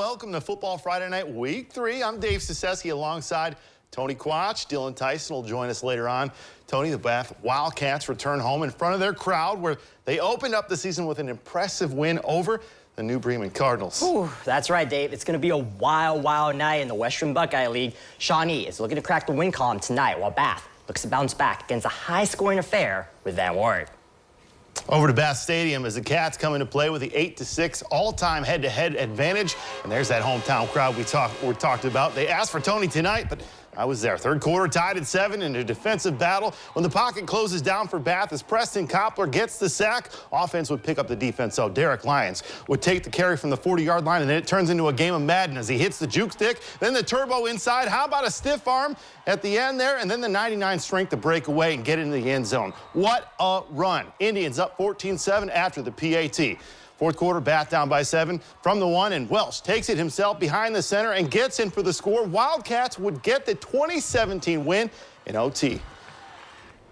welcome to Football Friday Night Week 3. I'm Dave Ciseski alongside Tony Quach. Dylan Tyson will join us later on. Tony, the Bath Wildcats return home in front of their crowd where they opened up the season with an impressive win over the New Bremen Cardinals. Ooh, that's right, Dave. It's going to be a wild night in the Western Buckeye League. Shawnee is looking to crack the win column tonight while Bath looks to bounce back against a high-scoring affair with Van Wert. Over to Bath Stadium as the Cats come into play with the 8-6 all-time head-to-head advantage. And there's that hometown crowd we talked about. They asked for Tony tonight, but I was there. Third quarter tied at 7 in a defensive battle. When the pocket closes down for Bath as Preston Koppler gets the sack, offense would pick up the defense. So Derek Lyons would take the carry from the 40-yard line, and then it turns into a game of Madden as he hits the juke stick. Then the turbo inside. How about a stiff arm at the end there? And then the 99 strength to break away and get into the end zone. What a run. Indians up 14-7 after the PAT. Fourth quarter, Bath down by 7 from the 1, and Welsh takes it himself behind the center and gets in for the score. Wildcats would get the 2017 win in OT.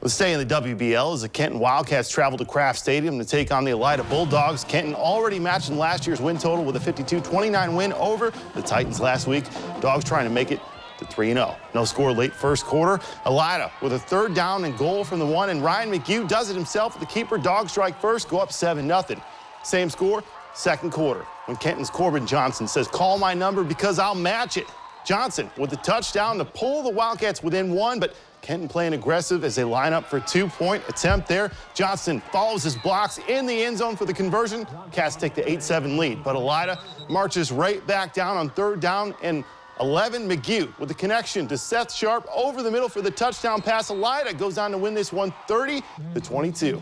Let's stay in the WBL as the Kenton Wildcats travel to Kraft Stadium to take on the Elida Bulldogs. Kenton already matched in last year's win total with a 52-29 win over the Titans last week. Dogs trying to make it to 3-0. No score late first quarter. Elida with a third down and goal from the 1, and Ryan McHugh does it himself with the keeper. Dogs strike first, go up 7-0. Same score, second quarter, when Kenton's Corbin Johnson says, "Call my number because I'll match it." Johnson with the touchdown to pull the Wildcats within 1, but Kenton playing aggressive as they line up for a 2-point attempt there. Johnson follows his blocks in the end zone for the conversion. Cats take the 8-7 lead, but Elida marches right back down on third down, and 11 McHugh with the connection to Seth Sharp over the middle for the touchdown pass. Elida goes on to win this one 30-22.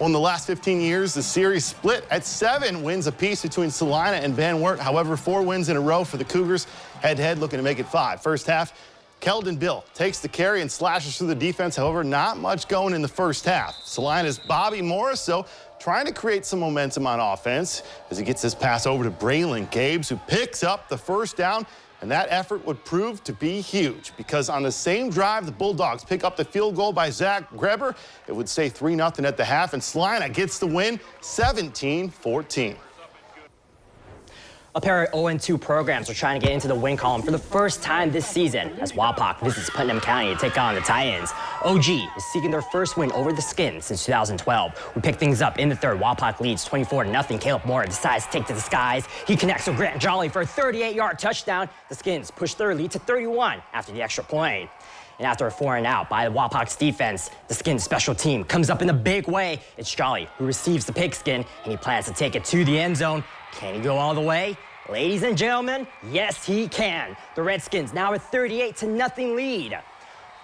Well, in the last 15 years, the series split at 7 wins apiece between Salina and Van Wert. However, 4 wins in a row for the Cougars, head-to-head looking to make it 5. First half, Keldon Bill takes the carry and slashes through the defense. However, not much going in the first half. Salina's Bobby Morris, so trying to create some momentum on offense as he gets his pass over to Braylon Gabes, who picks up the first down. And that effort would prove to be huge because on the same drive, the Bulldogs pick up the field goal by Zach Greber. It would stay 3-0 at the half, and Salina gets the win 17-14. A pair of 0-2 programs are trying to get into the win column for the first time this season as Wapak visits Putnam County to take on the Titans. OG is seeking their first win over the Skins since 2012. We pick things up in the third. Wapak leads 24-0. Caleb Moore decides to take to the skies. He connects with Grant Jolly for a 38-yard touchdown. The Skins push their lead to 31 after the extra point. And after a 4-and-out by the Wapak's defense, the Skins special team comes up in a big way. It's Jolly who receives the pigskin, and he plans to take it to the end zone. Can he go all the way? Ladies and gentlemen, yes, he can. The Redskins now a 38-0 lead.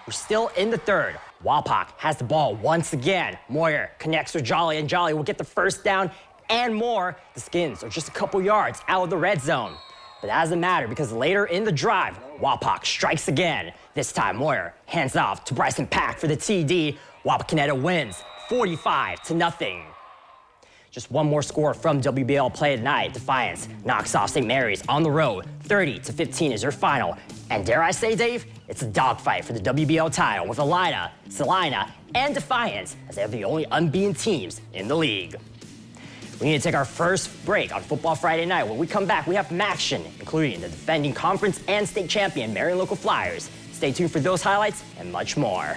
We're still in the third. Wapak has the ball once again. Moyer connects with Jolly, and Jolly will get the first down and more. The Skins are just a couple yards out of the red zone. But that doesn't matter because later in the drive, Wapak strikes again. This time, Moyer hands off to Bryson Pack for the TD. Wapakoneta wins 45-0. Just one more score from WBL play tonight. Defiance knocks off St. Mary's on the road. 30-15 is their final. And dare I say, Dave, it's a dogfight for the WBL title with Elida, Salina, and Defiance as they are the only unbeaten teams in the league. We need to take our first break on Football Friday Night. When we come back, we have action, including the defending conference and state champion Marion Local Flyers. Stay tuned for those highlights and much more.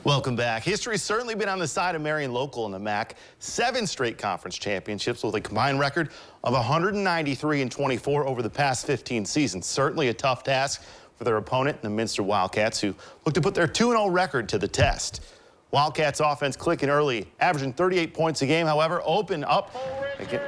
Welcome back. History's certainly been on the side of Marion Local in the MAC. 7 straight conference championships with a combined record of 193-24 over the past 15 seasons. Certainly a tough task for their opponent, the Minster Wildcats, who look to put their 2-0 record to the test. Wildcats offense clicking early, averaging 38 points a game. However, open up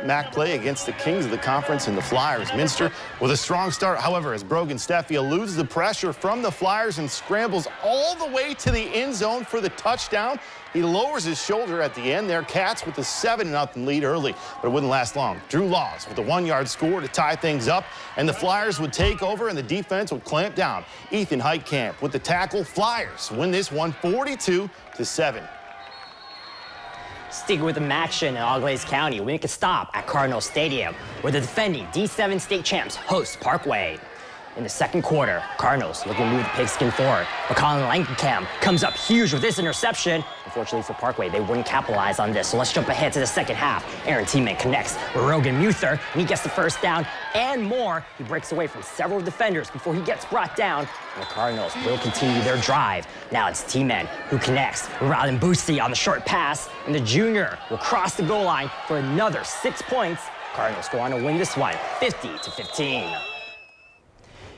MAC play against the kings of the conference and the Flyers. Minster with a strong start. However, as Brogan Steffi eludes the pressure from the Flyers and scrambles all the way to the end zone for the touchdown, he lowers his shoulder at the end there. Cats with a 7-0 lead early, but it wouldn't last long. Drew Laws with a 1-yard score to tie things up, and the Flyers would take over and the defense would clamp down. Ethan Heitkamp with the tackle. Flyers win this one 42-7. Sticking with the action in Auglaize County, we make a stop at Cardinal Stadium, where the defending D7 state champs host Parkway. in the second quarter. Cardinals looking to move the pigskin forward, but Colin Langenkamp comes up huge with this interception. Unfortunately for Parkway, they wouldn't capitalize on this. So let's jump ahead to the second half. Aaron Tiemann connects with Rogan Muther, and he gets the first down and more. He breaks away from several defenders before he gets brought down, and the Cardinals will continue their drive. Now it's Tiemann who connects with Rylan Boosie on the short pass, and the junior will cross the goal line for another 6 points. Cardinals go on to win this one, 50-15.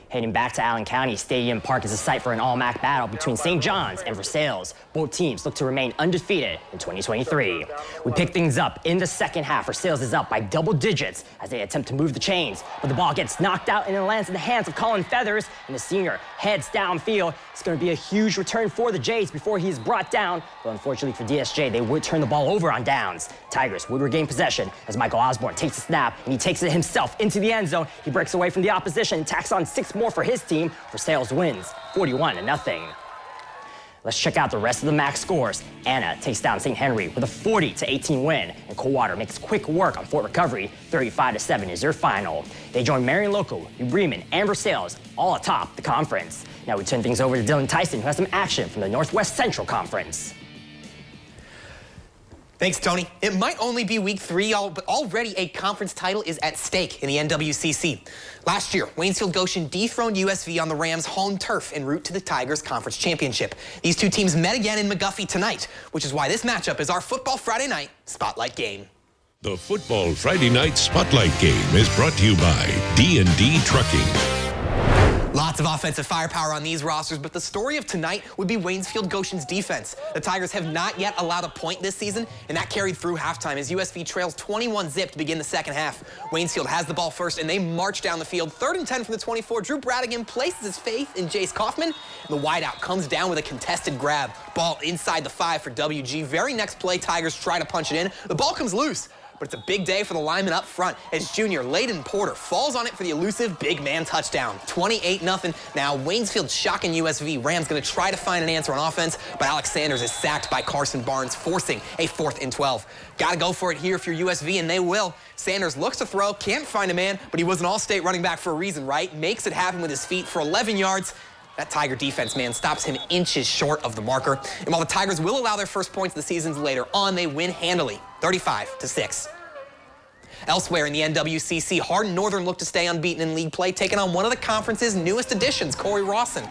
Heading back to Allen County, Stadium Park is a site for an all-MAC battle between St. John's and Versailles. Both teams look to remain undefeated in 2023. We pick things up in the second half. Versailles is up by double digits as they attempt to move the chains, but the ball gets knocked out and it lands in the hands of Colin Feathers, and the senior heads downfield. It's going to be a huge return for the Jays before he is brought down, but unfortunately for DSJ, they would turn the ball over on downs. Tigers would regain possession as Michael Osborne takes the snap, and he takes it himself into the end zone. He breaks away from the opposition and tacks on 6 more for his team. Versailles wins 41-0. Let's check out the rest of the MAC scores. Anna takes down St. Henry with a 40-18 win, and Coldwater makes quick work on Fort Recovery. 35-7 is their final. They join Marion Local, New Bremen, and Versailles all atop the conference. Now we turn things over to Dylan Tyson, who has some action from the Northwest Central Conference. Thanks, Tony. It might only be week 3, but already a conference title is at stake in the NWCC. Last year, Waynesfield Goshen dethroned USV on the Rams' home turf en route to the Tigers Conference Championship. These two teams met again in McGuffey tonight, which is why this matchup is our Football Friday Night Spotlight game. The Football Friday Night Spotlight game is brought to you by D&D Trucking. Lots of offensive firepower on these rosters, but the story of tonight would be Waynesfield Goshen's defense. The Tigers have not yet allowed a point this season, and that carried through halftime as USV trails 21-0 to begin the second half. Waynesfield has the ball first, and they march down the field. 3rd and 10 from the 24. Drew Bradigan places his faith in Jace Kaufman, and the wideout comes down with a contested grab. Ball inside the 5 for WG. Very next play, Tigers try to punch it in. The ball comes loose, but it's a big day for the lineman up front as junior Layden Porter falls on it for the elusive big man touchdown. 28-0. Now Waynesfield shocking USV. Rams going to try to find an answer on offense, but Alex Sanders is sacked by Carson Barnes, forcing a 4th and 12. Got to go for it here if you're USV, and they will. Sanders looks to throw, can't find a man, but he was an all-state running back for a reason, right? Makes it happen with his feet for 11 yards. That Tiger defense, man, stops him inches short of the marker. And while the Tigers will allow their first points of the season later on, they win handily, 35-6. Elsewhere in the NWCC, Hardin Northern looked to stay unbeaten in league play, taking on one of the conference's newest additions, Corey Rawson.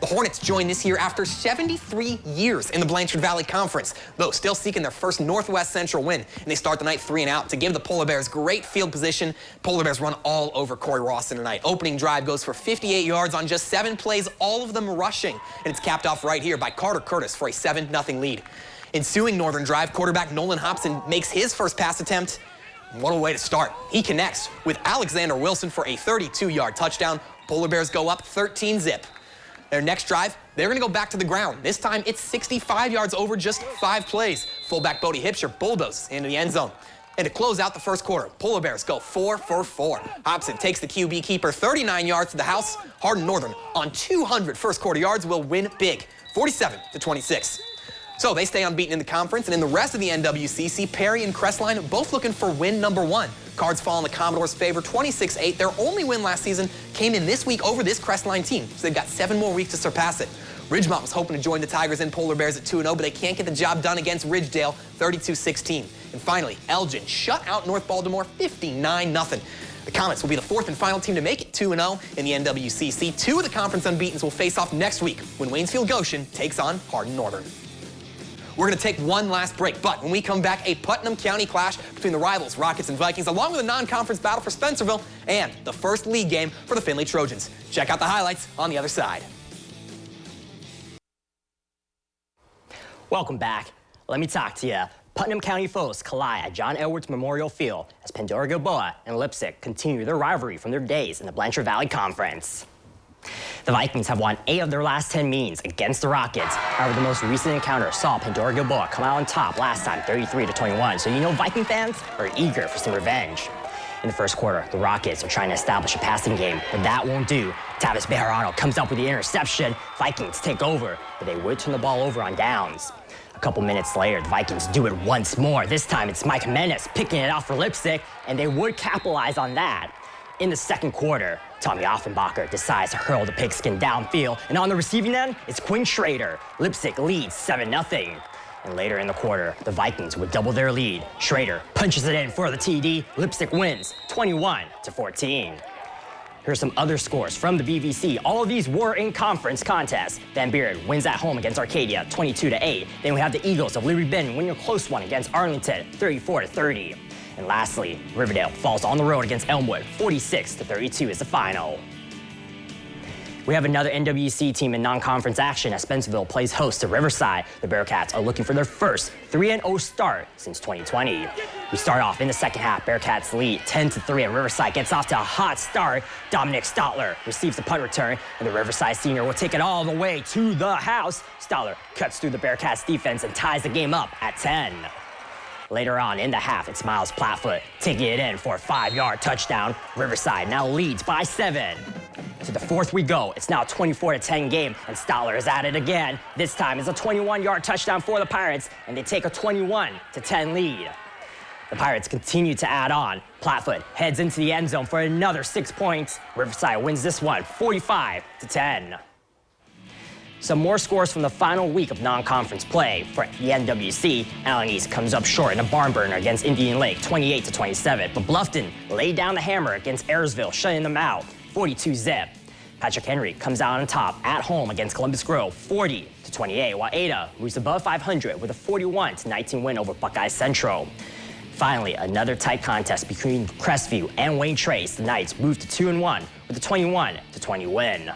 The Hornets joined this year after 73 years in the Blanchard Valley Conference, though still seeking their first Northwest Central win. And they start the night 3-and-out to give the Polar Bears great field position. Polar Bears run all over Corey Rawson tonight. Opening drive goes for 58 yards on just 7 plays, all of them rushing. And it's capped off right here by Carter Curtis for a 7-0 lead. Ensuing Northern drive, quarterback Nolan Hobson makes his first pass attempt. What a way to start. He connects with Alexander Wilson for a 32-yard touchdown. Polar Bears go up 13-0. Their next drive, they're going to go back to the ground. This time, it's 65 yards over just 5 plays. Fullback Bodie Hipsher bulldozes into the end zone. And to close out the first quarter, Polar Bears go 4 for 4. Hobson takes the QB keeper 39 yards to the house. Hardin Northern on 200 first quarter yards will win big, 47-26. So they stay unbeaten in the conference, and in the rest of the NWCC, Perry and Crestline both looking for win number 1. Cards fall in the Commodores' favor, 26-8. Their only win last season came in this week over this Crestline team, so they've got 7 more weeks to surpass it. Ridgemont was hoping to join the Tigers and Polar Bears at 2-0, but they can't get the job done against Ridgedale, 32-16. And finally, Elgin shut out North Baltimore, 59-0. The Comets will be the 4th and final team to make it 2-0 in the NWCC. 2 of the conference unbeatens will face off next week when Waynesfield Goshen takes on Hardin Northern. We're going to take one last break, but when we come back, a Putnam County clash between the rivals, Rockets and Vikings, along with a non-conference battle for Spencerville and the first league game for the Findlay Trojans. Check out the highlights on the other side. Welcome back. Let me talk to you. Putnam County foes collide at John Edwards Memorial Field as Pandora Gilboa and Lipsick continue their rivalry from their days in the Blanchard Valley Conference. The Vikings have won 8 of their last 10 meetings against the Rockets. However, the most recent encounter saw Pandora Gilboa come out on top last time, 33-21. So you know Viking fans are eager for some revenge. In the first quarter, the Rockets are trying to establish a passing game, but that won't do. Tavis Bejarano comes up with the interception. Vikings take over, but they would turn the ball over on downs. A couple minutes later, the Vikings do it once more. This time, it's Mike Menace picking it off for Lipsick, and they would capitalize on that. in the second quarter, Tommy Offenbacher decides to hurl the pigskin downfield, and on the receiving end, it's Quinn Schrader. Leipzig leads 7-0. And later in the quarter, the Vikings would double their lead. Schrader punches it in for the TD. Leipzig wins 21-14. Here's some other scores from the BVC. All of these were in conference contests. Van Buren wins at home against Arcadia, 22-8. Then we have the Eagles of Liberty Bend winning a close one against Arlington, 34-30. And lastly, Riverdale falls on the road against Elmwood, 46-32 is the final. We have another NWC team in non-conference action as Spencerville plays host to Riverside. The Bearcats are looking for their first 3-0 start since 2020. We start off in the second half. Bearcats lead 10-3, and Riverside gets off to a hot start. Dominic Stotler receives the punt return, and the Riverside senior will take it all the way to the house. Stotler cuts through the Bearcats defense and ties the game up at 10. Later on in the half, it's Miles Platfoot taking it in for a 5-yard touchdown. Riverside now leads by 7. To the fourth we go. It's now a 24-10 game, and Stotler is at it again. This time it's a 21-yard touchdown for the Pirates, and they take a 21-10 lead. The Pirates continue to add on. Platfoot heads into the end zone for another 6 points. Riverside wins this one, 45-10. Some more scores from the final week of non-conference play for the NWC. Allen East comes up short in a barn burner against Indian Lake, 28-27. But Bluffton laid down the hammer against Ayersville, shutting them out, 42-zip. Patrick Henry comes out on top at home against Columbus Grove, 40-28, while Ada moves above 500 with a 41-19 win over Buckeye Central. Finally, another tight contest between Crestview and Wayne Trace. The Knights move to 2-1 with a 21-20 win.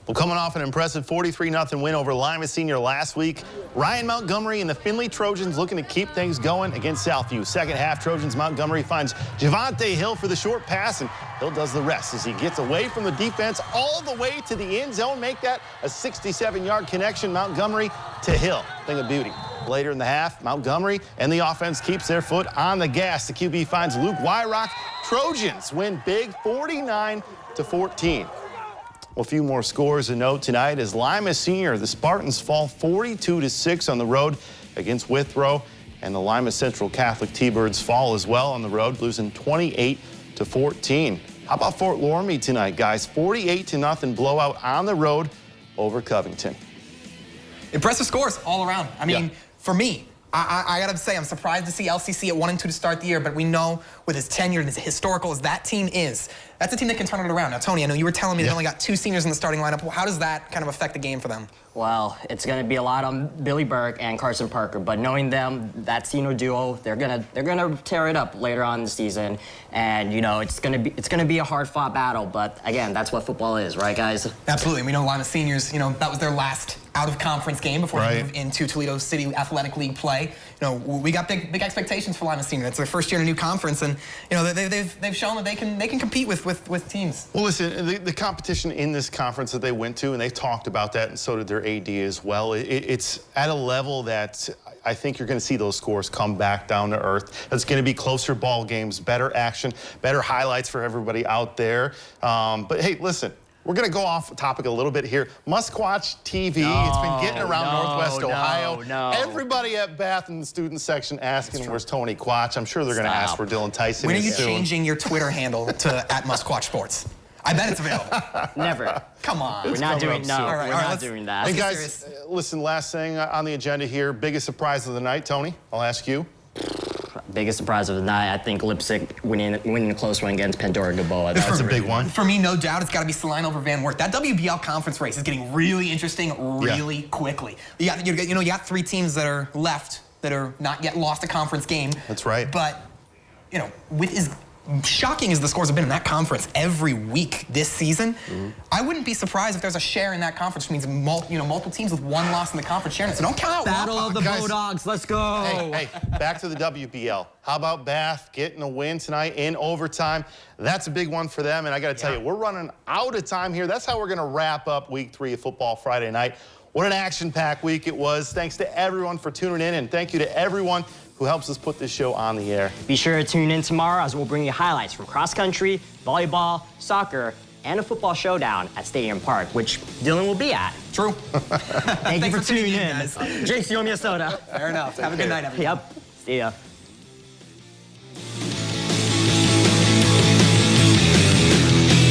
Well, coming off an impressive 43-0 win over Lima Senior last week, Ryan Montgomery and the Findlay Trojans looking to keep things going against Southview. Second half, Trojans Montgomery finds Javante Hill for the short pass, and Hill does the rest as he gets away from the defense all the way to the end zone, make that a 67-yard connection, Montgomery to Hill. Thing of beauty. Later in the half, Montgomery and the offense keeps their foot on the gas. The QB finds Luke Wyrock. Trojans win big, 49-14. Well, a few more scores to note tonight as Lima Senior, the Spartans fall 42-6 on the road against Withrow, and the Lima Central Catholic T-Birds fall as well on the road, losing 28-14. How about Fort Loramie tonight, guys? 48-0 blowout on the road over Covington. Impressive scores all around. I mean, Yeah. For me, I gotta say, I'm surprised to see LCC at 1-2 to start the year, but we know with as tenured and as historical as that team is, that's a team that can turn it around. Now, Tony, I know you were telling me they only got 2 seniors in the starting lineup. How does that kind of affect the game for them? Well, it's going to be a lot on Billy Burke and Carson Parker, but knowing them, that senior duo, they're gonna tear it up later on in the season, and you know it's gonna be a hard-fought battle. But again, that's what football is, right, guys? Absolutely. We know Lima Seniors, you know, that was their last out-of-conference game before they moved into Toledo City Athletic League play. You know, we got big expectations for Lima Senior. It's their first year in a new conference, and you know they've shown that they can compete with teams. Well, listen, the competition in this conference that they went to, and they talked about that, and so did their AD as well. It's at a level that I think you're going to see those scores come back down to earth. It's going to be closer ball games, better action, better highlights for everybody out there. But hey, listen. We're going to go off topic a little bit here. Musquatch TV, it's been getting around Northwest Ohio. Everybody at Bath in the student section asking, where's Tony Quatch? I'm sure they're going to ask for Dylan Tyson. When are you soon. changing your Twitter handle to @Musquatch Sports? I bet it's available. Never. Come on. We're not doing soon. no. All right, we're all right, not doing that. Hey, get guys, listen, last thing on the agenda here, biggest surprise of the night. Tony, I'll ask you. Biggest surprise of the night, I think Leipzig winning a close one against Pandora Gaboa. That's a big one. For me, no doubt, it's got to be Saline over Van Wert. That WBL conference race is getting really interesting really quickly. You got 3 teams that are left that are not yet lost a conference game. That's right. But, you know, with as shocking as the scores have been in that conference every week this season, I wouldn't be surprised if there's a share in that conference, which means multiple teams with 1 loss in the conference sharing it. So don't count out Battle of the Guys, Bulldogs, let's go. Hey, back to the WBL. How about Bath getting a win tonight in overtime? That's a big one for them, and I got to tell you, we're running out of time here. That's how we're going to wrap up Week 3 of Football Friday night. What an action-packed week it was. Thanks to everyone for tuning in, and thank you to everyone who helps us put this show on the air. Be sure to tune in tomorrow as we'll bring you highlights from cross country, volleyball, soccer, and a football showdown at Stadium Park, which Dylan will be at. True. Thank you for tuning in. guys. JC Minnesota. Fair enough. Have a good night, everybody. Yep. See ya.